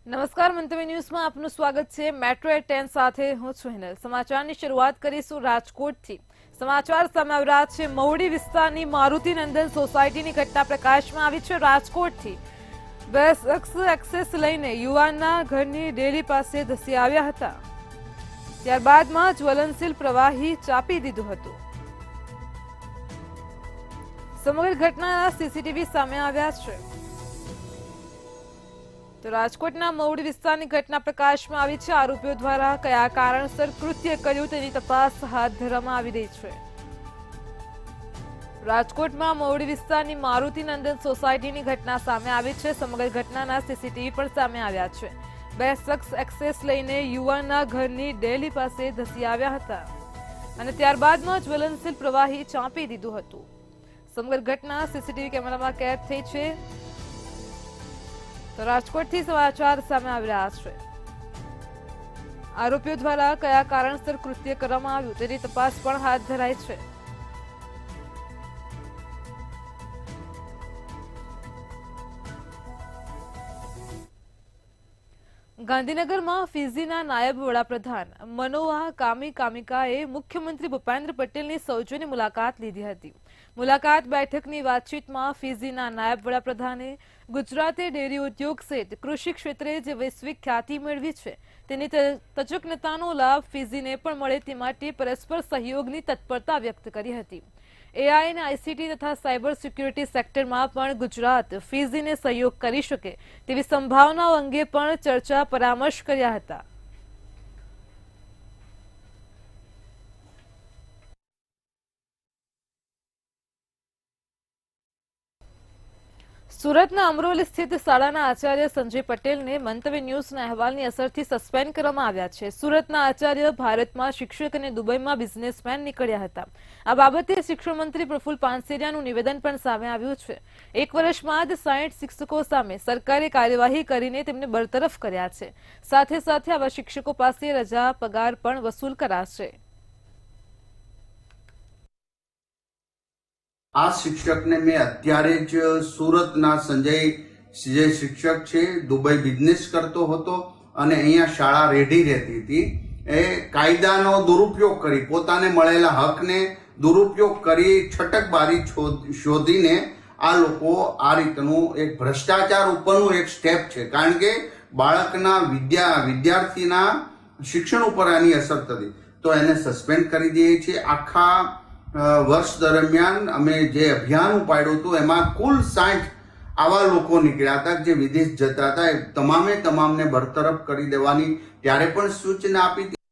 નમસ્કાર મંતવ્ય ન્યૂઝમાં આપનું સ્વાગત છે। મેટ્રો એટ 10 સાથે હું છું હિનલ। સમાચારની શરૂઆત કરીશું રાજકોટથી। સમાચાર સામે આવી રહ્યા છે મવડી વિસ્તારની મારુતિ નંદન સોસાયટીની ઘટના પ્રકાશમાં આવી છે। રાજકોટથી બે શખ્સ એક્સેસ લઈને યુવાનના ઘરની ડેલી પાસે ધસી આવ્યા હતા। ત્યારબાદમાં જ્વલનશીલ પ્રવાહી ચાપી દીધું હતું। સમગ્ર ઘટનાના સીસીટીવી સામે આવ્યા છે। તો રાજકોટના મવડી વિસ્તારની ઘટના પ્રકાશમાં આવી છે। આરોપીઓ દ્વારા કયા કારણસર કૃત્ય કર્યું તેની તપાસ હાથ ધરવામાં આવી રહી છે। રાજકોટમાં મવડી વિસ્તારની મારુતિ નંદન સોસાયટીની ઘટના સામે આવી છે। સમગ્ર ઘટનાના સીસીટીવી પણ સામે આવ્યા છે। બે શખ્સ એક્સેસ લઈને યુવાનના ઘરની ડેલી પાસે ધસી આવ્યા હતા અને ત્યારબાદમાં જ્વલનશીલ પ્રવાહી ચાંપી દીધું હતું। સમગ્ર ઘટના સીસીટીવી કેમેરામાં કેદ થઈ છે। તો રાજકોટથી સમાચાર સામે આવી રહ્યા છે। આરોપીઓ દ્વારા કયા કારણસર કૃત્ય કરવામાં આવ્યું તેની તપાસ પણ હાથ ધરાઈ છે। ગાંધીનગરમાં ફિજીના નાયબ વડાપ્રધાન મનોઆહ કામિકાએ મુખ્યમંત્રી ભૂપેન્દ્ર પટેલની સૌજન્ય મુલાકાત લીધી હતી। મુલાકાત બેઠકની વાતચીતમાં ફિજીના નાયબ વડાપ્રધાને ગુજરાતે ડેરી ઉદ્યોગ સહિત કૃષિ ક્ષેત્રે જે વૈશ્વિક ખ્યાતિ મેળવી છે તેની તજજ્ઞતાનો લાભ ફિજીને પણ મળે તે માટે પરસ્પર સહયોગની તત્પરતા વ્યક્ત કરી હતી। એઆઈ અને આઈસીટી તથા સાયબર સિક્યુરિટી સેક્ટરમાં પણ ગુજરાત ફિજીને સહયોગ કરી શકે તેવી સંભાવનાઓ અંગે પણ ચર્ચા પરામર્શ કર્યા હતા। સુરતના અમરોલી સ્થિત શાળાના આચાર્ય સંજય પટેલને મંતવ્ય ન્યૂઝના અહેવાલની અસરથી સસ્પેન્ડ કરવામાં આવ્યા છે। સુરતના આચાર્ય ભારતમાં શિક્ષક અને દુબઈમાં બિઝનેસમેન નીકળ્યા હતા। આ બાબતે શિક્ષણ મંત્રી પ્રફુલ્લ પાનસેરિયાનું નિવેદન પણ સામે આવ્યું છે। 1 વર્ષમાં જ 60 શિક્ષકો સામે સરકારે કાર્યવાહી કરીને તેમને બરતરફ કર્યા છે। સાથે સાથે આવા શિક્ષકો પાસે રજા પગાર પણ વસૂલ કરાશે। આ શિક્ષકને મેં અત્યારે જ સુરતના સંજય જે શિક્ષક છે દુબઈ બિઝનેસ કરતો હતો અને અહીંયા શાળા રેડી રહેતી હતી। એ કાયદાનો દુરુપયોગ કરી પોતાને મળેલા હકને દુરુપયોગ કરી છટકબારી શોધીને આ લોકો આ રીતનું એક ભ્રષ્ટાચાર ઉપરનું એક સ્ટેપ છે। કારણ કે બાળકના વિદ્યાર્થીના શિક્ષણ ઉપર આની અસર થતી તો એને સસ્પેન્ડ કરી દઈએ છીએ। આખા વર્ષ દરમિયાન અમે જે અભિયાન ઉપાડ્યું હતું એમાં કુલ 60 આવા લોકો નીકળ્યા હતા જે વિદેશ જતા હતા। એ તમામને બરતરફ કરી દેવાની ત્યારે પણ સૂચના આપી હતી।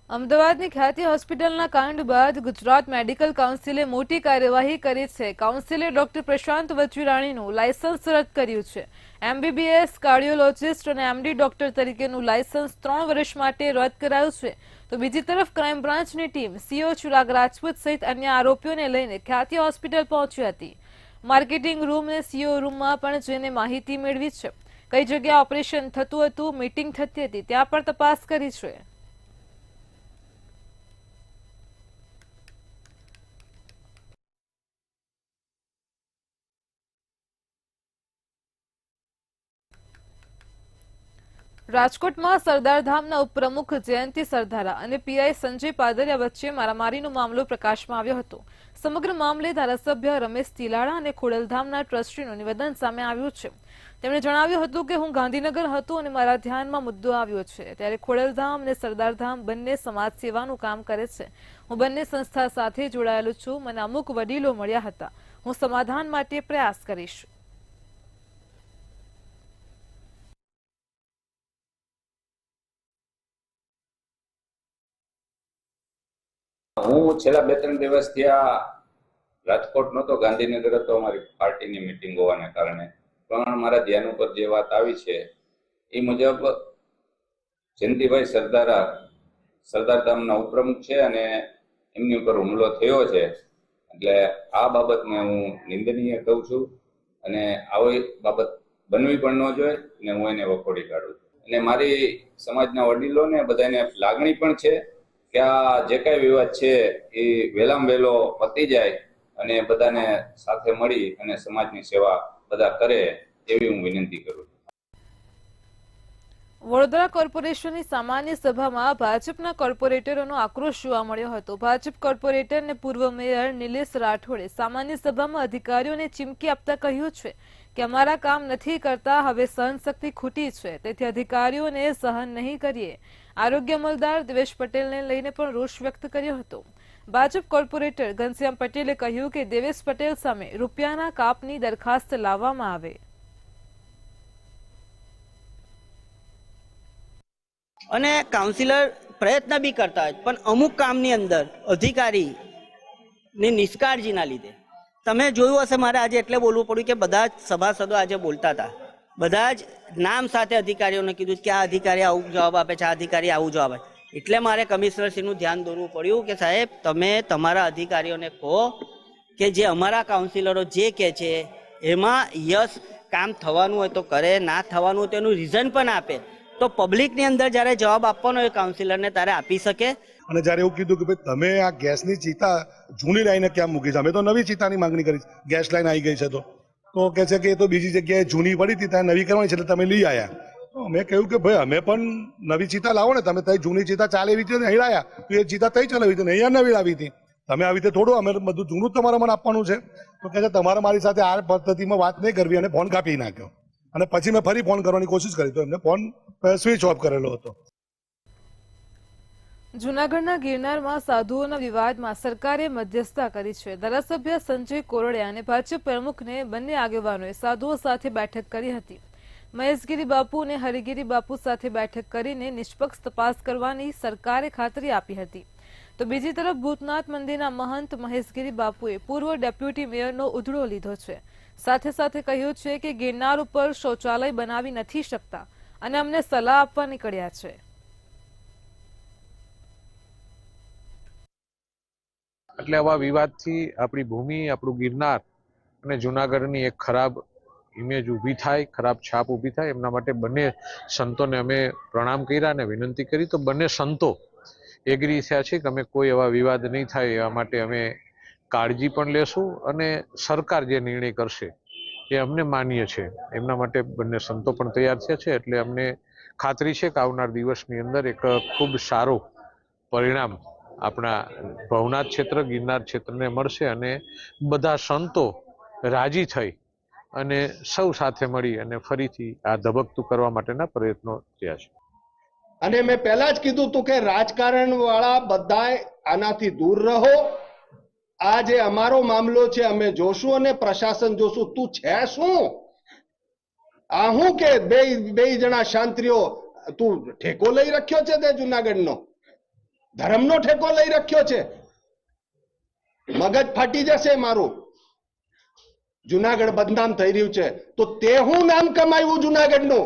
અમદાવાદની ખ્યાતિ હોસ્પિટલના કાંડ બાદ ગુજરાત મેડિકલ કાઉન્સિલે મોટી કાર્યવાહી કરી છે। કાઉન્સિલે ડોક્ટર પ્રશાંત વજીરાણીનું લાયસન્સ રદ કર્યું છે। એમબીબીએસ કાર્ડિયોલોજિસ્ટ અને એમડી ડોક્ટર તરીકેનું લાયસન્સ 3 વર્ષ માટે રદ કરાયું છે। તો બીજી તરફ ક્રાઇમ બ્રાન્ચની ટીમ સીઓ ચિરાગ રાજપૂત સહિત અન્ય આરોપીઓને લઈને ખ્યાતિ હોસ્પિટલ પહોંચી હતી। માર્કેટિંગ રૂમ અને સીઓ રૂમમાં પણ જઈને માહિતી મેળવી છે। કઈ જગ્યાએ ઓપરેશન થતું હતું, મીટિંગ થતી હતી ત્યાં પણ તપાસ કરી છે। રાજકોટમાં સરદારધામના ઉપપ્રમુખ જયંતિ સરદારા અને પીઆઈ સંજય પાદરિયા વચ્ચે મારામારીનો મામલો પ્રકાશમાં આવ્યો હતો। સમગ્ર મામલે ધારાસભ્ય રમેશ તિલાડા અને ખોડલધામના ટ્રસ્ટીનું નિવેદન સામે આવ્યું છે। તેમણે જણાવ્યું હતું કે હું ગાંધીનગર હતો અને મારા ધ્યાનમાં મુદ્દો આવ્યો છે ત્યારે ખોડલધામ અને સરદારધામ બંને સમાજ સેવાનું કામ કરે છે। હું બંને સંસ્થા સાથે જોડાયેલો છું। મને અમુક વડીલો મળ્યા હતા। હું સમાધાન માટે પ્રયાસ કરીશ। હું છેલ્લા 2-3 દિવસથી આ રાજકોટ નહોતો, ગાંધીનગર હતો અમારી પાર્ટીની મીટિંગ હોવાને કારણે। પણ મારા ધ્યાન ઉપર જે વાત આવી છે એ મુજબ જયંતિભાઈ સરદારા સરદારધામના ઉપપ્રમુખ છે અને એમની ઉપર હુમલો થયો છે। એટલે આ બાબતને હું નિંદનીય કહું છું અને આવી બાબત બનવી પણ ન જોઈએ અને હું એને વખોડી કાઢું છું। અને મારી સમાજના વડીલોને બધાને લાગણી પણ છે કે આ જે કઈ વિવાદ છે એ વહેલામાં વહેલો પતી જાય અને બધાને સાથે મળી અને સમાજની સેવા બધા કરે એવી હું વિનંતી કરું છું. વડોદરા કોર્પોરેશનની સામાન્ય સભામાં ભાજપના કોર્પોરેટરોનો આક્રોશ જોવા મળ્યો હતો. ભાજપ કોર્પોરેટર અને પૂર્વ મેયર નિલેશ રાઠોડે સામાન્ય સભામાં અધિકારીઓને ચીમકી આપતા કહ્યું છે કે અમારા કામ નથી કરતા, હવે સહનશક્તિ ખૂટી છે, તેથી અધિકારીઓને સહન નહીં કરીએ. આરોગ્ય અમલદાર દેવેશ પટેલને લઈને પણ રોષ વ્યક્ત કર્યો હતો. ભાજપ કોર્પોરેટર ઘનશ્યામ પટેલે કહ્યું કે દેવેશ પટેલ સામે રૂપિયાના કાપની દરખાસ્ત લાવવામાં આવે. અને કાઉન્સિલર પ્રયત્ન બી કરતા હોય પણ અમુક કામની અંદર અધિકારીની નિષ્કાળજીના લીધે તમે જોયું હશે, મારે આજે એટલે બોલવું પડ્યું કે બધા જ સભાસદો આજે બોલતા હતા, બધા જ નામ સાથે અધિકારીઓને કીધું કે આ અધિકારી આવું જવાબ આપે છે, આ અધિકારી આવું જવાબ આપે. એટલે મારે કમિશનરશ્રીનું ધ્યાન દોરવું પડ્યું કે સાહેબ તમે તમારા અધિકારીઓને કહો કે જે અમારા કાઉન્સિલરો જે કહે છે એમાં યસ કામ થવાનું હોય તો કરે, ના થવાનું હોય તો એનું રીઝન પણ આપે, તો પબ્લિકની અંદર જ્યારે જવાબ આપવાનો હોય કાઉન્સિલરને ત્યારે આપી શકે. અને જ્યારે એવું કીધું કે ભાઈ તમે આ ગેસની ચિતા જૂની લાઈને કેમ મૂકી છે, અમે તો નવી ચિતાની માંગણી કરી, ગેસ લાઈન આવી ગઈ છે તો કહે છે કે એ તો બીજી જગ્યાએ જૂની પડી હતી ત્યાં નવી કરવાની છે એટલે તમે લઈ આવ્યા. તો અમે કહ્યું કે ભાઈ અમે પણ નવી ચિતા લાવો ને, તમે ત્યાં જૂની ચિતા ચાલે એવી રીતે અહીં લાવ્યા તો એ ચિતા તઈ ચલાવી હતી ને અહીંયા નવી લાવી હતી, તમે આવી રીતે થોડું અમે બધું જૂનું જ તમારે મને આપવાનું છે. તો કહે છે તમારે મારી સાથે આ પદ્ધતિમાં વાત નહીં કરવી, અને ફોન કાપી નાખ્યો. અને પછી મેં ફરી ફોન કરવાની કોશિશ કરી તો એમને ફોન સ્વિચ ઓફ કરેલો હતો. જૂનાગઢના ગિરનારમાં સાધુઓના વિવાદમાં સરકારે મધ્યસ્થતા કરી છે. ધારાસભ્ય સંજય કોરડિયા અને ભાજપ પ્રમુખને બંને આગેવાનોએ સાધુઓ સાથે બેઠક કરી હતી. મહેશગીરી બાપુ અને હરિગીરી બાપુ સાથે બેઠક કરીને નિષ્પક્ષ તપાસ કરવાની સરકારે ખાતરી આપી હતી. તો બીજી તરફ ભૂતનાથ મંદિરના મહંત મહેશગીરી બાપુએ પૂર્વ ડેપ્યુટી મેયરનો ઉધડો લીધો છે. સાથે સાથે કહ્યું છે કે ગિરનાર ઉપર શૌચાલય બનાવી નથી શકતા અને અમને સલાહ આપવા નીકળ્યા છે. એટલે આવા વિવાદથી આપણી ભૂમિ, આપણું ગિરનાર અને જુનાગઢની એક ખરાબ ઇમેજ ઊભી થાય, ખરાબ છાપ ઊભી થાય, એમના માટે બંને સંતોને અમે પ્રણામ કર્યા અને વિનંતી કરી. તો બંને સંતો એગ્રી થયા છે કે અમે કોઈ એવા વિવાદ નહીં થાય એવા માટે અમે કાળજી પણ લેશું અને સરકાર જે નિર્ણય કરશે એ અમને માન્ય છે, એમના માટે બંને સંતો પણ તૈયાર થયા છે. એટલે અમને ખાતરી છે કે આવનાર દિવસની અંદર એક ખૂબ સારું પરિણામ આપણા ભવનાથ ક્ષેત્ર, ગિરનાર ક્ષેત્રને મળશે અને બધા સંતો રાજી થઈ અને સૌ સાથે મળી અને ફરીથી આ ધબકતું કરવા માટેના પ્રયત્નો થયા છે. અને મેં પહેલા જ કીધું તું કે રાજકારણ વાળા બધાય આનાથી દૂર રહો. આ જે અમારો મામલો છે અમે જોશું અને પ્રશાસન જોશું. તું છે શું? આ હું કે બે જણા શાંતિઓ તું ઠેકો લઈ રાખ્યો છે, તે જુનાગઢનો ધર્મનો ઠેકો લઈ રાખ્યો છે. મગજ ફાટી જશે મારું. જુનાગઢ બદનામ થઈ રહ્યું છે તો તે હું નામ કમાયું જુનાગઢનું?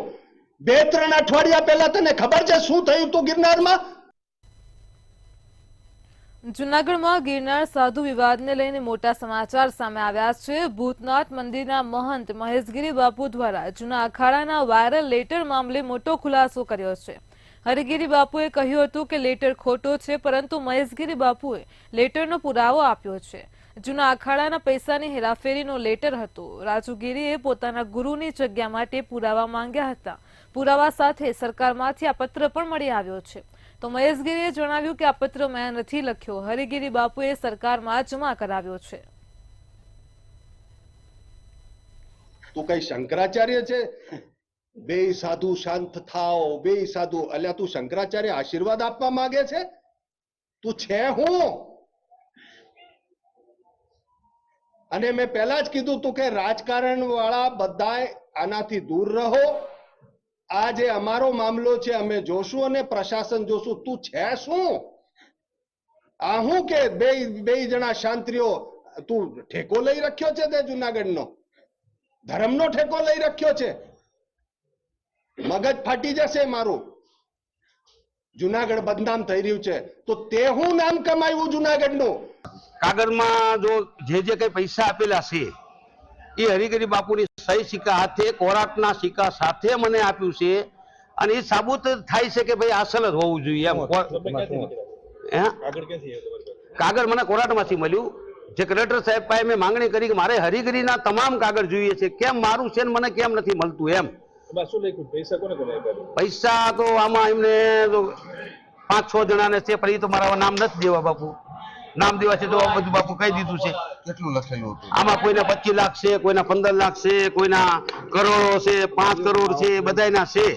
2-3 અઠવાડિયા પહેલા તને ખબર છે શું થયું તું ગિરનારમાં? જૂનાગઢમાં ગિરનાર સાધુ વિવાદને લઈને મોટા સમાચાર સામે આવ્યા છે. ભૂતનાથ મંદિરના મહંત મહેશગીરી બાપુ દ્વારા જૂના અખાડાના વાયરલ લેટર મામલે મોટો ખુલાસો કર્યો છે. હરિગીરી બાપુએ કહ્યું હતું કે લેટર ખોટો છે, પરંતુ મહેશગીરી બાપુએ લેટરનો પુરાવો આપ્યો છે. જૂના અખાડાના પૈસાની હેરાફેરીનો લેટર હતો. રાજુગીરીએ પોતાના ગુરુની જગ્યા માટે પુરાવા માંગ્યા હતા. પુરાવા સાથે સરકારમાંથી આ પત્ર પણ મળી આવ્યો છે. તો મહેશગીરીએ જણાવ્યું કે આ પત્ર મેં નથી લખ્યો, હરિગીરી બાપુએ સરકારમાં જમા કરાવ્યો છે. તું કઈ શંકરાચાર્ય છે? બે સાધુ શાંત થાઓ, બે સાધુ. અલ્યા તું શંકરાચાર્ય આશીર્વાદ આપવા માંગે છે? તું છે હું? અને મેં પહેલા જ કીધું તું કે રાજકારણ વાળા બધાય આનાથી દૂર રહો. આ જે અમારો મામલો છે અમે જોશું અને પ્રશાસન જોશું. તું છે શું? આ હું કે બે જણા શાંતિઓ તું ઠેકો લઈ રાખ્યો છે, તે જુનાગઢનો ધર્મનો ઠેકો લઈ રાખ્યો છે. મગજ ફાટી જશે મારું. જુનાગઢ બદનામ થઈ રહ્યું છે તો તે હું નામ કમાયું જુનાગઢનું? કાગળમાં જો જે કઈ પૈસા આપેલા છે એ હરિગીરી બાપુની સહી સિક્કા હાથે, કોરાટના સિક્કા સાથે મને આપ્યું છે અને એ સાબુત થાય છે કે ભાઈ અસલ જ હોવું જોઈએ એમ. કાગળ મને કોરાટમાંથી મળ્યું જે કલેક્ટર સાહેબ પાસે મેં માંગણી કરી કે મારે હરિગીરીના તમામ કાગળ જોઈએ છે, કેમ મારું છે ને મને કેમ નથી મળતું એમ. પૈસા તો આમાં એમને 5-6 જણાને છે, પણ એ તો મારા નામ નથી દેવા બાપુ. નામ દેવા છે તો બધું બાપુ કહી દીધું છે. કેટલું લખેલું હતું આમાં કોઈના 25 લાખ છે, કોઈના 15 લાખ છે, કોઈના કરોડો છે, 5 કરોડ છે, બધાયના છે.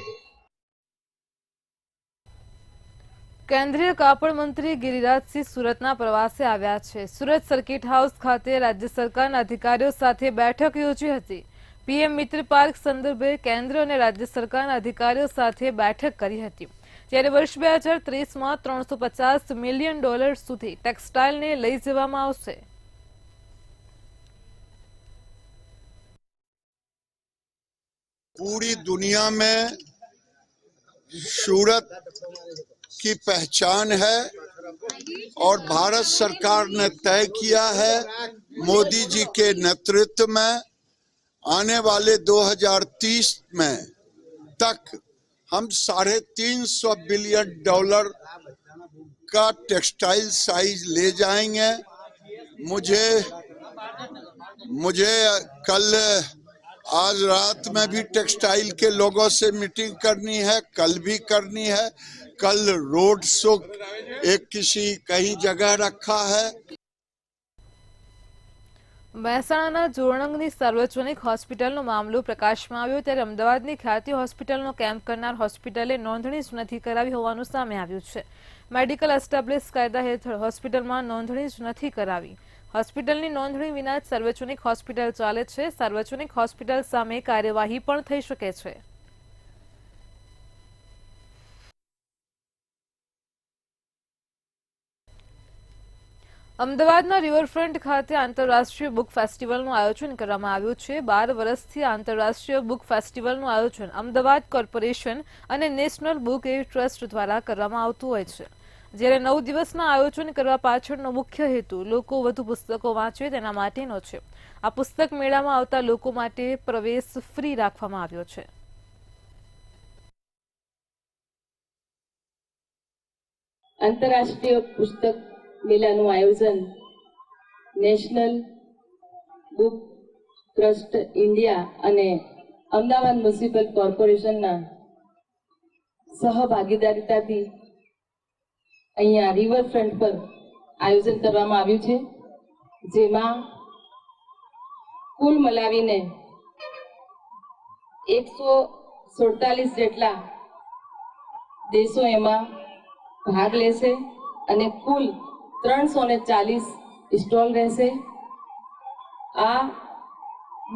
કેન્દ્રીય કાપડ મંત્રી ગિરિરાજસિંહ સુરતના પ્રવાસે આવ્યા છે. સુરત સર્કિટ હાઉસ ખાતે રાજ્ય સરકારના અધિકારીઓ સાથે બેઠક યોજી હતી. પીએમ મિત્ર પાર્ક સંદર્ભે કેન્દ્ર અને રાજ્ય સરકારના અધિકારીઓ સાથે બેઠક કરી હતી. ત્યારે વર્ષ 2030માં $350 મિલિયન સુધી ટેક્સટાઇલને લઈ જવામાં આવશે. पूरी दुनिया में सूरत की पहचान है और भारत सरकार ने तय किया है मोदी जी के नेतृत्व में आने वाले 2030 में तक हम $350 बिलियन का टेक्सटाइल साइज ले जाएंगे. मुझे कल आज रात में भी टेक्सटाइल के लोगों से मीटिंग करनी है, कल भी करनी है. कल रोड शो एक कहीं जगह रखा है. મહેસાણાના જોરણંગની સાર્વજનિક હોસ્પિટલનો મામલો પ્રકાશમાં આવ્યો ત્યારે અમદાવાદની ખ્યાતિ હોસ્પિટલનો કેમ્પ કરનાર હોસ્પિટલે નોંધણી જ નથી કરાવી હોવાનું સામે આવ્યું છે. મેડિકલ એસ્ટાબ્લિશ કાયદા હેઠળ હોસ્પિટલમાં નોંધણી જ નથી કરાવી. હોસ્પિટલની નોંધણી વિના જ સાર્વજનિક હોસ્પિટલ ચાલે છે. સાર્વજનિક હોસ્પિટલ સામે કાર્યવાહી પણ થઈ શકે છે. અમદાવાદના રિવરફ્રન્ટ ખાતે આંતરરાષ્ટ્રીય બુક ફેસ્ટિવલનું આયોજન કરવામાં આવ્યું છે. 12 વર્ષથી આંતરરાષ્ટ્રીય બુક ફેસ્ટિવલનું આયોજન અમદાવાદ કોર્પોરેશન અને નેશનલ બુક એડ ટ્રસ્ટ દ્વારા કરવામાં આવતું હોય છે. જ્યારે 9 દિવસના આયોજન કરવા પાછળનો મુખ્ય હેતુ લોકો વધુ પુસ્તકો વાંચે તેના માટેનો છે. આ પુસ્તક મેળામાં આવતા લોકો માટે પ્રવેશ ફ્રી રાખવામાં આવ્યો છે. આંતરરાષ્ટ્રીય પુસ્તક મેળાનું આયોજન નેશનલ બુક ટ્રસ્ટ ઇન્ડિયા અને અમદાવાદ મ્યુનિસિપલ કોર્પોરેશનના સહભાગીદારીથી અહીંયા રિવરફ્રન્ટ પર આયોજન કરવામાં આવ્યું છે, જેમાં કુલ મલાવીને 147 જેટલા દેશો એમાં ભાગ લેશે અને કુલ 340 સ્ટોલ રહેશે. આ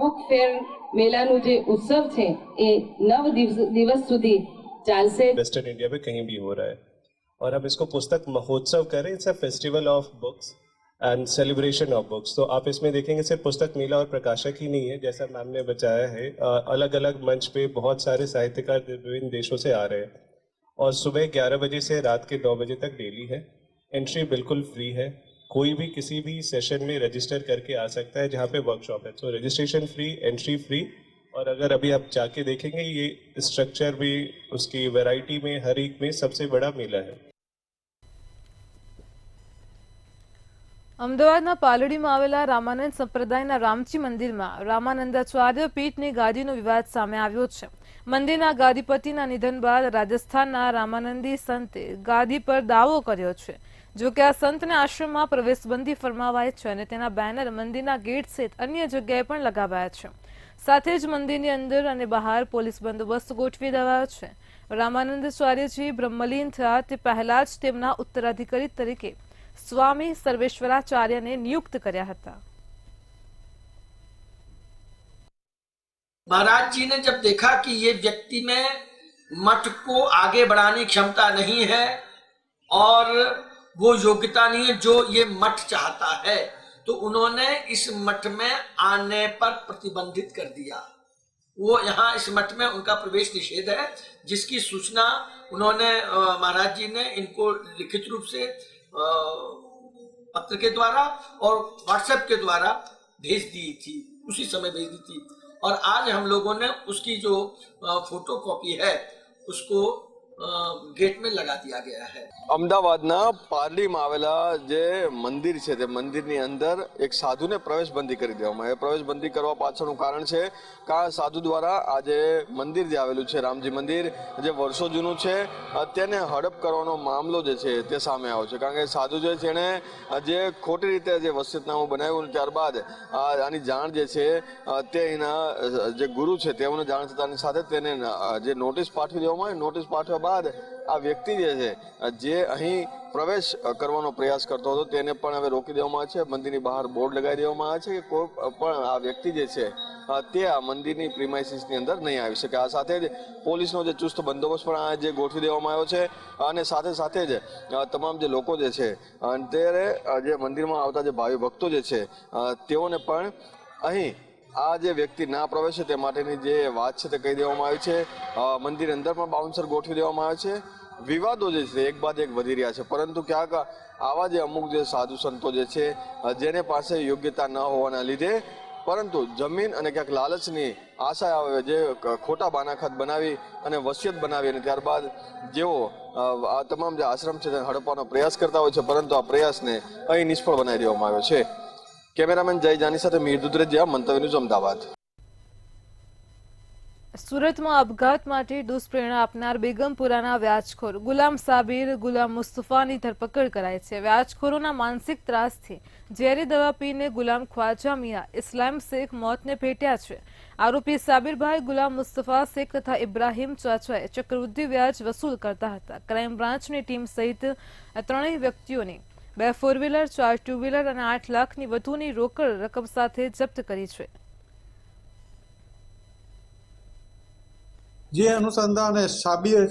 બુક ફેર મેળાનું જે ઉત્સવ છે એ 9 દિવસ સુધી ચાલશે. वेस्टर्न इंडिया में कहीं भी हो रहा है और हम इसको पुस्तक महोत्सव करें. It's a festival of books and celebration of books. तो आप इसमें देखेंगे सिर्फ पुस्तक मेला और प्रकाशक ही नहीं है, जैसा मैम ने बताया है. अलग अलग मंच पे बहुत सारे साहित्यकार विभिन्न देशों से आ रहे हैं और सुबह 11 बजे से रात के 9 बजे तक डेली है. एंट्री बिल्कुल फ्री है. कोई भी किसी भी सेशन में रजिस्टर करके आ सकता है जहाँ पे वर्कशॉप है. सो रजिस्ट्रेशन फ्री, एंट्री फ्री. और अगर अभी आप जाके देखेंगे ये स्ट्रक्चर भी उसकी वैरायटी में हर एक में सबसे बड़ा मेला है. અમદાવાદના પાલડીમાં આવેલા રામાનંદ સંપ્રદાયના રામજી મંદિરમાં રામાનંદાચાર્ય પીઠની ગાદીનો વિવાદ સામે આવ્યો છે. મંદિરના ગાદીપતિના નિધન બાદ રાજસ્થાનના રામાનંદી સંતે ગાદી પર દાવો કર્યો છે. જો કે આ સંતને આશ્રમમાં પ્રવેશબંધી ફરમાવાય છે અને તેના બેનર મંદિરના ગેટ સહિત અન્ય જગ્યાએ પણ લગાવાયા છે. સાથે જ મંદિરની અંદર અને બહાર પોલીસ બંદોબસ્ત ગોઠવી દેવાયો છે. રામાનંદાચાર્યજી બ્રહ્મલીન થયા તે પહેલા જ તેમના ઉત્તરાધિકારી તરીકે स्वामी सर्वेश्वराचार्य ने नियुक्त કર્યા હતા. महाराज जी ने जब देखा कि ये व्यक्ति में मठ को आगे बढ़ाने की क्षमता नहीं है और वो योग्यता नहीं है जो ये मठ चाहता है, तो उन्होंने इस मठ में आने पर प्रतिबंधित कर दिया. वो यहाँ इस मठ में उनका प्रवेश निषेध है, जिसकी सूचना उन्होंने महाराज जी ने इनको लिखित रूप से पत्र के द्वारा और व्हाट्सएप के द्वारा भेज दी थी. उसी समय भेज दी थी और आज हम लोगों ने उसकी जो फोटो कॉपी है उसको गेट में लगा दिया गया है। અમદાવાદના પારડીમાં આવેલા જે મંદિર છે તે મંદિરની અંદર એક સાધુને પ્રવેશબંધી કરી દેવામાં આવે. પ્રવેશબંધી કરવા પાછળનું કારણ છે કે આ સાધુ દ્વારા આ જે મંદિર જે આવેલું છે રામજી મંદિર જે વર્ષો જૂનું છે તેને હડપ કરવાનો મામલો જે છે તે સામે આવ્યો છે. કારણ કે સાધુ જે છે એણે જે ખોટી રીતે જે વસિયતનામું બનાવ્યું ત્યારબાદ આની જાણ જે છે તે એના જે ગુરુ છે તેઓને જાણ થતાની સાથે તેને જે નોટિસ પાઠવી દેવામાં આવી. નોટિસ પાઠવ્યા બાદ આ વ્યક્તિ જે છે જે અહીં પ્રવેશ કરવાનો પ્રયાસ કરતો હતો તેને પણ હવે રોકી દેવામાં આવે છે. મંદિરની બહાર બોર્ડ લગાવી દેવામાં આવે છે કે કોઈ પણ આ વ્યક્તિ જે છે તે આ મંદિરની પ્રિમાઇસીસની અંદર નહીં આવી શકે. આ સાથે જ પોલીસનો જે ચુસ્ત બંદોબસ્ત પણ આ જે ગોઠવી દેવામાં આવ્યો છે અને સાથે સાથે જ તમામ જે લોકો જે છે ત્યારે જે મંદિરમાં આવતા જે ભાવિ ભક્તો જે છે તેઓને પણ અહીં આ જે વ્યક્તિ ના પ્રવેશે તે માટેની જે વાત છે તે કહી દેવામાં આવી છે. મંદિર અંદર પણ બાઉન્સર ગોઠવી દેવામાં આવે છે. વિવાદો જે છે એક બાદ એક વધી રહ્યા છે, પરંતુ ક્યાંક આવા જે અમુક જે સાધુ સંતો જે છે જેને પાસે યોગ્યતા ન હોવાના લીધે પરંતુ જમીન અને ક્યાંક લાલચની આશા આવે જે ખોટા બાનાખત બનાવી અને વસિયત બનાવી અને ત્યારબાદ જેઓ આ તમામ જે આશ્રમ છે તેને હડપવાનો પ્રયાસ કરતા હોય છે, પરંતુ આ પ્રયાસને અહીં નિષ્ફળ બનાવી દેવામાં આવ્યો છે. કેમેરામેન જય જાની સાથે મીર દુધરેજિયા, મંતવ્ય ન્યૂઝ, અમદાવાદ. સુરતમાં અપઘાત માટે દુષ્પ્રેરણા આપનાર બેગમપુરાના વ્યાજખોર ગુલામ સાબિર ગુલામ મુસ્તફાની ધરપકડ કરાઈ છે. વ્યાજખોરોના માનસિક ત્રાસથી ઝેરી દવા પીને ગુલામ ખ્વાજા મિયા ઇસ્લામ શેખ મોતને ભેટ્યા છે. આરોપી સાબિરભાઈ ગુલામ મુસ્તફા શેખ તથા ઇબ્રાહીમ ચાચાએ ચક્રવૃદ્ધિ વ્યાજ વસૂલ કરતા હતા. ક્રાઇમ બ્રાન્ચની ટીમ સહિત ત્રણેય વ્યક્તિઓને 2 4 વ્હીલર 4 2 વ્હીલર અને 8 લાખની વધુની રોકડ રકમ સાથે જપ્ત કરી છે. જે અનુસંધાને સાબિર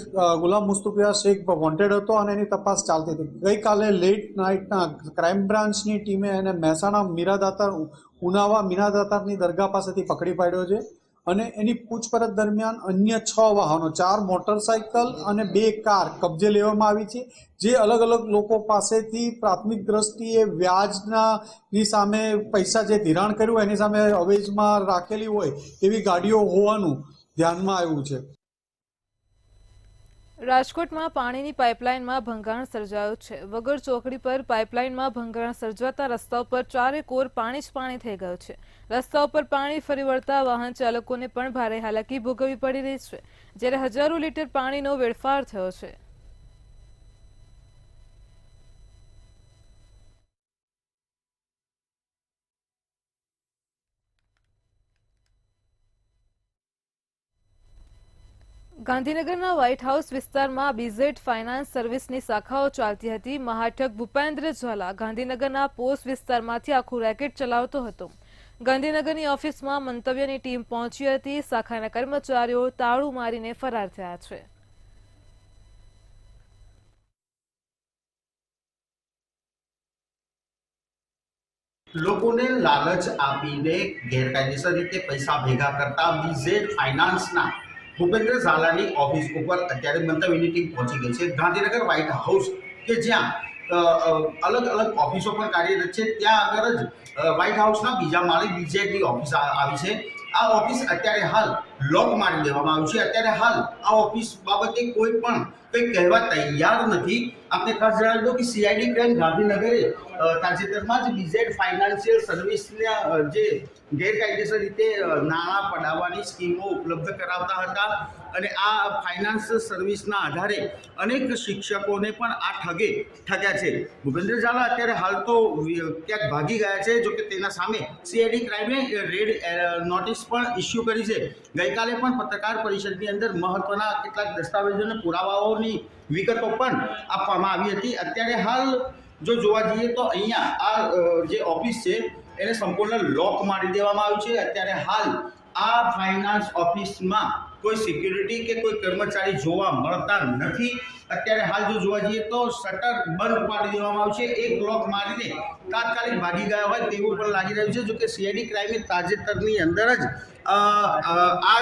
ગુલામ મુસ્તફા શેખ વોન્ટેડ હતો અને એની તપાસ ચાલતી હતી. ગઈકાલે લેટ નાઇટના ક્રાઇમ બ્રાન્ચની ટીમે એને મહેસાણા મીરાદાતાર ઉનાવા મીરાદાતારની દરગાહ પાસેથી પકડી પાડ્યો છે અને એની પૂછપરછ દરમિયાન અન્ય 6 વાહનો 4 મોટરસાયકલ અને 2 કાર કબજે લેવામાં આવી છે. જે અલગ અલગ લોકો પાસેથી પ્રાથમિક દ્રષ્ટિએ વ્યાજની સામે પૈસા જે ધિરાણ કર્યું એની સામે અવેજમાં રાખેલી હોય એવી ગાડીઓ હોવાનું ધ્યાનમાં આવ્યું છે. રાજકોટમાં પાણીની પાઇપલાઇનમાં ભંગાણ સર્જાયું છે. વગર ચોકડી પર પાઇપલાઇનમાં ભંગાણ સર્જાતા રસ્તા ઉપર ચારે કોર પાણી જ પાણી થઈ ગયું છે. રસ્તા ઉપર પાણી ફરી વળતા વાહન ચાલકોને પણ ભારે હાલાકી ભોગવવી પડી રહી છે, જ્યારે હજારો લીટર પાણીનો વેડફાટ થયો છે. ગાંધીનગરના વ્હાઇટ હાઉસ વિસ્તારમાં બીઝેડ ફાઇનાન્સ સર્વિસની શાખાઓ ચાલતી હતી. મહાઠગ ભૂપેન્દ્ર ઝાલા ગાંધીનગરના પોસ્ટ વિસ્તારમાંથી આખું રેકેટ ચલાવતો હતો. ગાંધીનગરની ઓફિસમાં મંતવ્યની ટીમ પહોંચી હતી. શાખાના કર્મચારીઓ તાળું મારીને ફરાર થયા છે. લોકોને લાલચ આપીને ગેરકાયદેસર રીતે પૈસા ભેગા કરતા બીઝેડ ફાઇનાન્સના ભૂપેન્દ્ર ઝાલાની ઓફિસ ઉપર અત્યારે મંતવ્યની ટીમ પહોંચી ગઈ છે. ગાંધીનગર વ્હાઇટ હાઉસ કે જ્યાં અલગ અલગ ઓફિસો પણ કાર્યરત છે, ત્યાં આગળ જ વ્હાઇટ હાઉસના બીજા માળે બીજેડની ઓફિસ આવી છે. આ ઓફિસ અત્યારે હાલ લોક મારી દેવામાં આવ્યું છે. અત્યારે હાલ આ ઓફિસ બાબતે કોઈ પણ કંઈ કહેવા તૈયાર નથી. આપણે ખાસ જણાવી દો કે સીઆઈડી ક્રાઇમ ગાંધીનગરે તાજેતરમાં જ બીઝેડ ફાઇનાન્શિયલ સર્વિસના જે ગેરકાયદેસર રીતે નાણાં પડાવવાની સ્કીમો ઉપલબ્ધ કરાવતા હતા અને આ ફાઇનાન્સ સર્વિસના આધારે અનેક શિક્ષકોને પણ આ ઠગ્યા છે. ભૂપેન્દ્ર ઝાલા અત્યારે હાલ તો ક્યાંક ભાગી ગયા છે, જો કે તેના સામે સીઆઈડી ક્રાઇમે રેડ નોટિસ પણ ઇસ્યુ કરી છે. ગઈકાલે પણ પત્રકાર પરિષદની અંદર મહત્વના કેટલાક દસ્તાવેજો અને પુરાવાઓની વિગતો પણ આપવામાં આવી હતી. અત્યારે હાલ જો જોવા જઈએ તો અહીંયા આ જે ઓફિસ છે એને સંપૂર્ણ લોક મારી દેવામાં આવ્યું છે. અત્યારે હાલ આ ફાઇનાન્સ ઓફિસમાં કોઈ સિક્યુરિટી કે કોઈ કર્મચારી જોવા મળતા નથી. અત્યારે હાલ જો જોવા જઈએ તો શટર બંધ પાડી દેવામાં આવ્યું છે. એક લોક મારીને તાત્કાલિક ભાગી ગયા હોય તેવું પણ લાગી રહ્યું છે. જો કે સીઆઈડી ક્રાઇમે તાજેતરની અંદર જ આ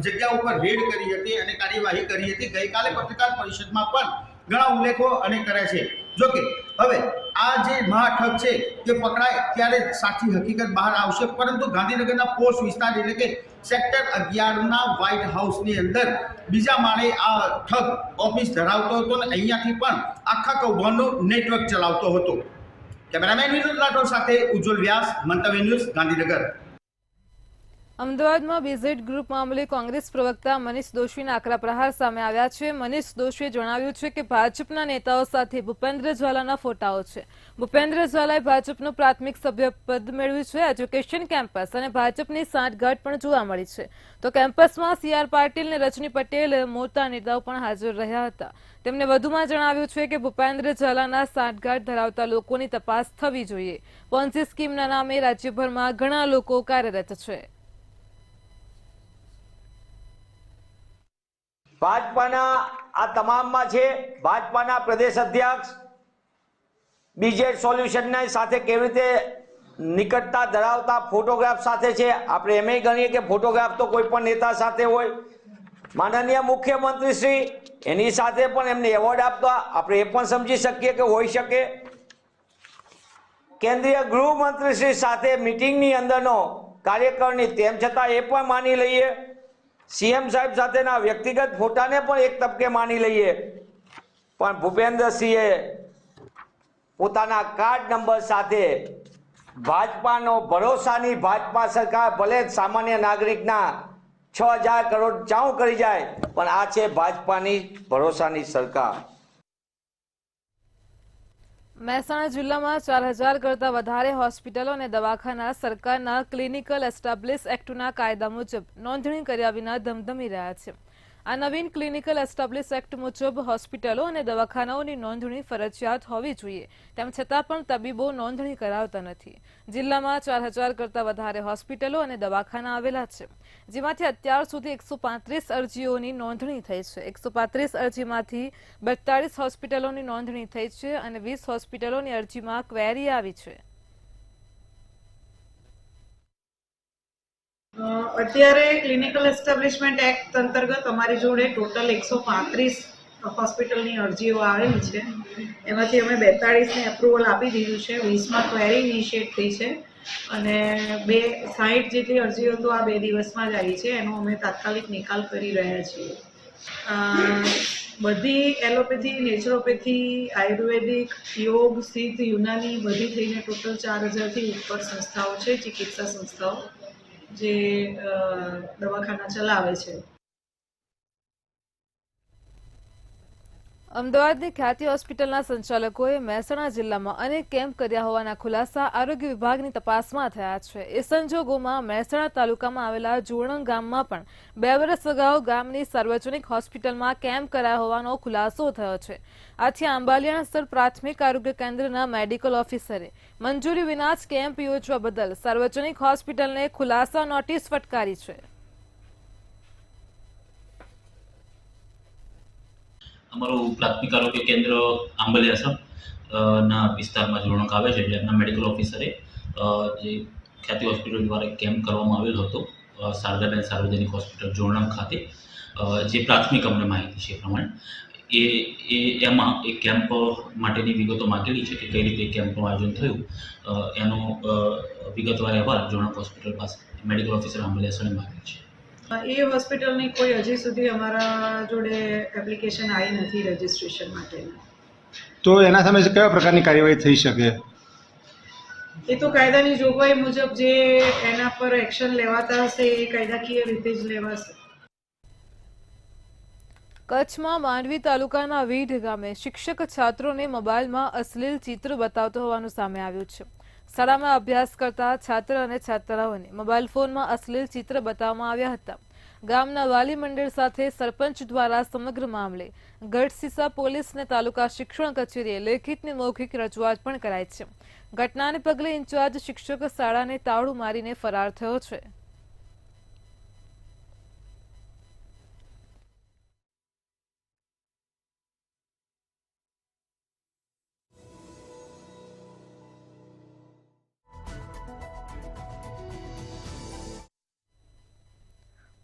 જગ્યા ઉપર રેડ કરી હતી અને કાર્યવાહી કરી હતી. ગઈકાલે પત્રકાર પરિષદમાં પણ ઘણા ઉલ્લેખો અને કર્યા છે. જો કે હવે આ જે મહાઠગ છે તે પકડાય ત્યારે સાચી હકીકત બહાર આવશે. પરંતુ ગાંધીનગરના પોસ્ટ વિસ્તાર એટલે કે સેક્ટર 11ના વ્હાઇટ હાઉસની અંદર બીજા માળે આ ઠગ ઓફિસ ધરાવતો હતો અને અહીંયાથી પણ આખા કૌભાંડનું નેટવર્ક ચલાવતો હતો. કેમેરામેન વિનોદ રાઠોડ સાથે ઉજ્જવલ વ્યાસ, મંતવ્ય ન્યૂઝ, ગાંધીનગર. અમદાવાદમાં બીઝેડ ગ્રુપ મામલે કોંગ્રેસ પ્રવક્તા મનીષ દોશીના આકરા પ્રહાર સામે આવ્યા છે. મનીષ દોશીએ જણાવ્યું છે કે ભાજપના નેતાઓ સાથે ભૂપેન્દ્ર ઝાલાના ફોટાઓ છે. ભૂપેન્દ્ર ઝાલાએ ભાજપનું પ્રાથમિક સભ્યપદ મેળવ્યું છે. એજ્યુકેશન કેમ્પસ અને ભાજપની સાંઠગાંઠ પણ જોવા મળી છે. તો કેમ્પસમાં CR પાટીલ અને રજની પટેલ મોટા નેતાઓ પણ હાજર રહ્યા હતા. તેમણે વધુમાં જણાવ્યું છે કે ભૂપેન્દ્ર ઝાલાના સાંઠગાંઠ ધરાવતા લોકોની તપાસ થવી જોઈએ. પોન્સી સ્કીમના નામે રાજ્યભરમાં ઘણા લોકો કાર્યરત છે. ભાજપાના આ તમામમાં છે ભાજપાના પ્રદેશ અધ્યક્ષ બીજેડ સોલ્યુશનના સાથે કેવી રીતે નિકટતા ધરાવતા ફોટોગ્રાફ સાથે છે. આપણે એમ ગણીએ કે ફોટોગ્રાફ તો કોઈ પણ નેતા સાથે હોય. માનનીય મુખ્યમંત્રી શ્રી એની સાથે પણ એમને એવોર્ડ આપતા આપણે એ પણ સમજી શકીએ કે હોઈ શકે. કેન્દ્રીય ગૃહમંત્રી શ્રી સાથે મિટિંગની અંદરનો કાર્યકરની તેમ છતાં એ પણ માની લઈએ. CM સાહેબ સાથેના વ્યક્તિગત ફોટાને પણ એક તબકે માની લઈએ. પણ ભૂપેન્દ્રસિંહે પોતાના કાર્ડ નંબર સાથે ભાજપાનો ભરોસાની ભાજપા સરકાર ભલે સામાન્ય નાગરિકના 6000 કરોડ ચાઉ કરી જાય પણ આ છે ભાજપાની ભરોસાની સરકાર. મહેસાણા જિલ્લામાં 4000 કરતાં વધારે હોસ્પિટલો અને દવાખાના સરકારના ક્લિનિકલ એસ્ટાબ્લિશ એક્ટના કાયદા મુજબ નોંધણી કર્યા વિના ધમધમી રહ્યા છે. આ નવીન ક્લિનિકલ એસ્ટાબ્લિશ એક્ટ મુજબ હોસ્પિટલો અને દવાખાનાઓની નોંધણી ફરજિયાત હોવી જોઈએ. તેમ છતાં પણ તબીબો નોંધણી કરાવતા નથી. જિલ્લામાં 4000 કરતાં વધારે હોસ્પિટલો અને દવાખાના આવેલા છે, જેમાંથી અત્યાર સુધી 135 અરજીઓની નોંધણી થઈ છે. 135 અરજીમાંથી 42 હોસ્પિટલોની નોંધણી થઈ છે અને 20 હોસ્પિટલોની અરજીમાં ક્વેરી આવી છે. અત્યારે ક્લિનિકલ એસ્ટાબ્લિશમેન્ટ એક્ટ અંતર્ગત અમારી જોડે ટોટલ 135 હોસ્પિટલની અરજીઓ આવેલી છે. એમાંથી અમે 42ને એપ્રુવલ આપી દીધું છે, 20માં ક્વેરી ઇનિશિએટ થઈ છે અને 60 જેટલી અરજીઓ તો આ 2 દિવસમાં જ આવી છે. એનો અમે તાત્કાલિક નિકાલ કરી રહ્યા છીએ. બધી એલોપેથી, નેચરોપેથી, આયુર્વેદિક, યોગ, સિદ્ધ, યુનાની બધી થઈને ટોટલ 4000થી ઉપર સંસ્થાઓ છે, ચિકિત્સા સંસ્થાઓ જે દવાખાના ચલાવે છે. અમદાવાદની ખ્યાતિ હોસ્પિટલના સંચાલકોએ મહેસાણા જિલ્લામાં અનેક કેમ્પ કર્યા હોવાના ખુલાસા આરોગ્ય વિભાગની તપાસમાં થયા છે. એ સંજોગોમાં મહેસાણા તાલુકામાં આવેલા જોણંગ ગામમાં પણ 2 વર્ષ અગાઉ ગામની સાર્વજનિક હોસ્પિટલમાં કેમ્પ કરાયા હોવાનો ખુલાસો થયો છે. આથી આંબાલિયાણસર પ્રાથમિક આરોગ્ય કેન્દ્રના મેડિકલ ઓફિસરે મંજૂરી વિના જ કેમ્પ યોજવા બદલ સાર્વજનિક હોસ્પિટલને ખુલાસા નોટિસ ફટકારી છે. અમારું પ્રાથમિક આરોગ્ય કેન્દ્ર આંબલિયાસર ના વિસ્તારમાં જોણક આવે છે, એટલે એમના મેડિકલ ઓફિસરે જે ખ્યાતિ હોસ્પિટલ દ્વારા કેમ્પ કરવામાં આવેલો હતો શારદાબેન સાર્વજનિક હોસ્પિટલ જોણક ખાતે, જે પ્રાથમિક અમને માહિતી છે એ પ્રમાણે એમાં એ કેમ્પ માટેની વિગતો માંગેલી છે કે કઈ રીતે કેમ્પનું આયોજન થયું એનો વિગતવાર અહેવાલ જોણક હોસ્પિટલ પાસે મેડિકલ ઓફિસર આંબલિયાસરે માંગેલી છે. એ હોસ્પિટલની કોઈ હજી સુધી અમારા જોડે એપ્લિકેશન આવી નથી રજિસ્ટ્રેશન માટેની. તો એના સામે કયા પ્રકારની કાર્યવાહી થઈ શકે? એ તો કાયદાની જોગવાઈ મુજબ જે એના પર એક્શન લેવાતા હશે એ કાયદાકીય રીતે જ લેવાશે. કચ્છમાં માંડવી તાલુકાના વીઢ ગામે શિક્ષક છાત્રોને મોબાઈલમાં અશ્લીલ ચિત્ર બતાવતો હોવાનું સામે આવ્યું છે. શાળામાં અભ્યાસ કરતા છાત્ર અને છાત્રાઓને મોબાઈલ ફોનમાં અશ્લીલ ચિત્ર બતાવવામાં આવ્યા હતા. ગામના વાલી મંડળ સાથે સરપંચ દ્વારા સમગ્ર મામલે ગઢસીસા પોલીસ અને તાલુકા શિક્ષણ કચેરીએ લેખિતની મૌખિક રજૂઆત પણ કરાઈ છે. ઘટનાને પગલે ઇન્ચાર્જ શિક્ષક શાળાને તાળું મારીને ફરાર થયો છે.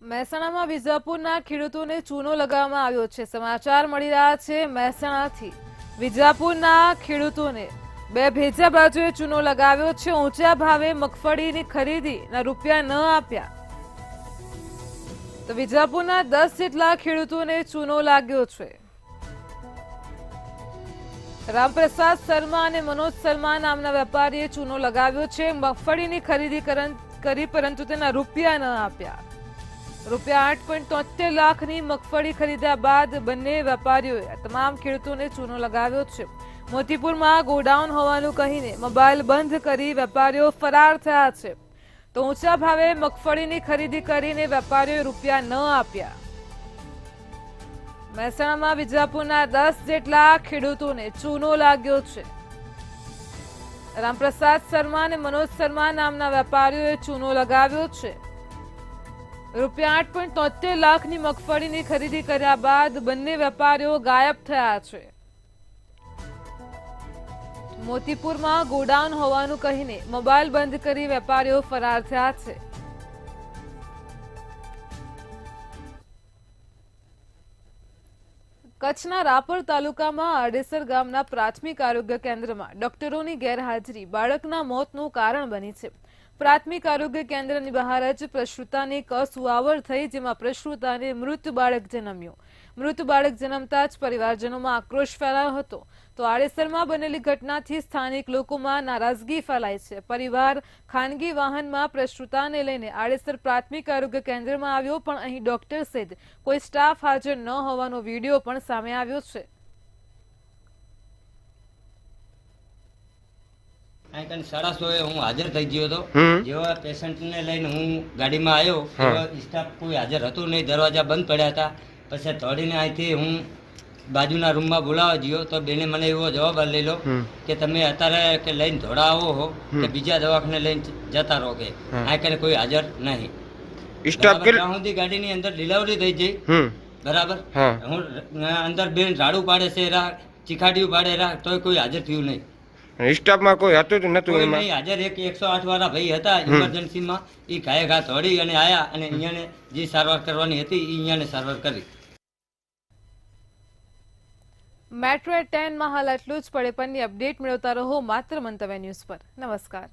મહેસાણામાં વિજાપુરના ખેડૂતોને ચૂનો લગાવવામાં આવ્યો છે. સમાચાર મળી રહ્યા છે મહેસાણાથી. વિજાપુરના ખેડૂતોને બે ભેજા બાજુએ ચૂનો લગાવ્યો છે. ઊંચા ભાવે મગફળીની ખરીદીના રૂપિયા ન આપ્યા. તો વિજાપુરના 10 જેટલા ખેડૂતોને ચૂનો લાગ્યો છે. રામપ્રસાદ શર્મા અને મનોજ શર્મા નામના વેપારીએ ચૂનો લગાવ્યો છે. મગફળીની ખરીદી કરી પરંતુ તેના રૂપિયા ન આપ્યા. રૂપિયા 8.73 લાખની મગફળી ખરીદ્યા બાદ બંને વેપારીઓએ તમામ ખેડૂતોને ચૂનો લગાવ્યો છે. મોતીપુરમાં ગોડાઉન હોવાનું કહીને મોબાઈલ બંધ કરી વેપારીઓ ફરાર થયા છે. તો ઊંચા ભાવે મગફળીની ખરીદી કરીને વેપારીઓએ રૂપિયા ન આપ્યા. મહેસાણામાં વિજાપુરના 10 જેટલા ખેડૂતોને ચૂનો લાગ્યો છે. રામપ્રસાદ શર્મા અને મનોજ શર્મા નામના વેપારીઓએ ચૂનો લગાવ્યો છે. રૂપિયા 8.73 લાખની મગફળીની ખરીદી કર્યા બાદ બંને વેપારીઓ ગાયબ થયા છે. મોતીપુરમાં ગોડાઉન હોવાનું કહીને મોબાઈલ બંધ કરી વેપારીઓ ફરાર થયા છે. કચ્છના રાપર તાલુકામાં આડેસર ગામના પ્રાથમિક આરોગ્ય કેન્દ્રમાં ડોક્ટરોની ગેરહાજરી બાળકના મોતનું કારણ બની છે. પ્રાથમિક આરોગ્ય કેન્દ્રની બહાર જ પ્રસૂતાની કસુવાવડ થઈ, જેમાં પ્રસૂતાને મૃત બાળક જન્મ્યું. મૃત બાળક જન્મતા જ પરિવારજનોમાં આક્રોશ ફેલાયો હતો. તો આડેસરમાં બનેલી ઘટનાથી સ્થાનિક લોકોમાં નારાજગી ફેલાઈ છે. પરિવાર ખાનગી વાહનમાં પ્રસૂતાને લઈને આડેસર પ્રાથમિક આરોગ્ય કેન્દ્રમાં આવ્યો, પણ અહીં ડોક્ટર સહિત કોઈ સ્ટાફ હાજર ન હોવાનો વિડીયો પણ સામે આવ્યો છે. અહીં 6:30 હું હાજર થઈ ગયો હતો. જેવા પેશન્ટને લઈને હું ગાડીમાં આવ્યો, સ્ટાફ કોઈ હાજર હતું નહીં, દરવાજા બંધ પડ્યા હતા. પછી દોડીને અહીંથી હું બાજુના રૂમમાં બોલાવવા ગયો તો બેને મને એવો જવાબ આપેલો કે તમે અત્યારે કે લઈને ધોળા આવો હો કે બીજા દવાખાને લઈને જતા રહો, કે આ કરે કોઈ હાજર નહીં. ત્યાં સુધી ગાડીની અંદર ડિલિવરી થઈ ગઈ, બરાબર. હું અંદર બેન રાડું પાડે છે, ચીખાડીયું પાડે, તોય કોઈ હાજર થયું નહીં. સ્ટાફમાં કોઈ હતું જ નતું એમાં નહીં હાજર. એક 108 વાળા ભાઈ હતા ઇમરજન્સીમાં, એ ઘાએ ઘા દોડી અને આયા અને અહીંયાને જે સારવાર કરવાની હતી એ અહીંયાને સારવાર કરી. મેટ્રો 10 માં હાલ આટલું જ. પડે પણની અપડેટ મેળવતા રહો માત્ર મંતવ્ય ન્યૂઝ પર. નમસ્કાર.